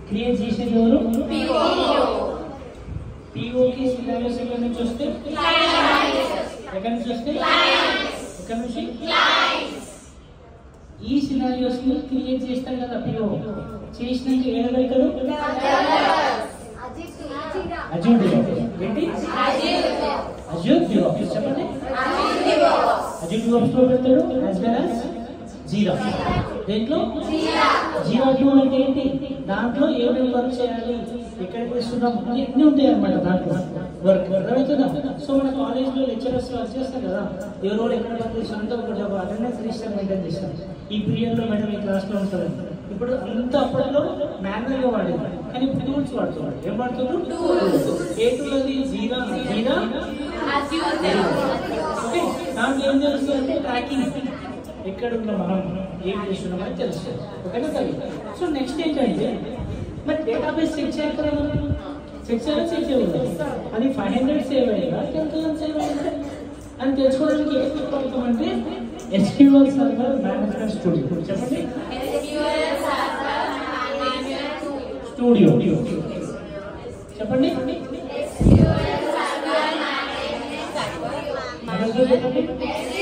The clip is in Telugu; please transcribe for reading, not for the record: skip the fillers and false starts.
క్రియేట్ చేసేది ఎవరు? పిఓకి సినారియోస్ ఎక్కడి నుంచి వస్తే ఎక్కడి నుంచి వస్తే ఎక్కడి నుంచి ఈ సినారియోస్ ని క్రియేట్ చేస్తాం కదా పిఓ చేసినాక ఏడ పెడతాడు అజూడ్ ఏంటి అజూడ్ డివాప్స్ చెప్పండి అజూడ్ డివాప్స్ లో పెడతాడు యాజ్ వెల్ యాజ్ జీరా దేంట్లో జీరా 2 అంటే ఏంటి దాంట్లో ఏమేమి వర్క్ చేయాలి ఎక్కడ చేస్తున్నాం అన్నీ ఉంటాయి అన్నమాట దాంట్లో వర్క్ అర్థమవుతుందా సో మన కాలేజ్లో లెక్చరర్స్ వర్క్ చేస్తారు కదా ఎవరో ఎక్కడ వర్క్ చేస్తారంటే ఒక అటెండెన్స్ రిజిస్టర్ మెయింటైన్ చేస్తాం ఈ పీరియడ్లో మేడం ఈ క్లాస్లో ఉంటుంది ఇప్పుడు అంత అప్పట్లో మాన్యువల్గా వాడేది కానీ ఇప్పుడు టూల్స్ వాడుతున్నాడు ఏం వాడుతున్నాడు ఏ టూల్ అది జీరా ఓకే దాంట్లో ఏం తెలుస్తుంది అంటే ట్రాకింగ్ ఎక్కడ ఉన్నా మనం ఏం చేస్తున్నామని తెలుస్తుంది ఓకేనా సరే సో నెక్స్ట్ ఏంటంటే మరి డేటాబేస్ చెక్ చేయాలి కదా మనం చెక్ చేయాలి అది 500 సేవ్ అయ్యిందా 10,000 సేవ్ అయ్యిందా అని తెలుసుకోవడానికి ఏం చెప్పుకుంటామంటే SQL సర్వర్ మేనేజ్మెంట్ స్టూడియో చెప్పండి స్టూడియో చెప్పండి చెప్పండి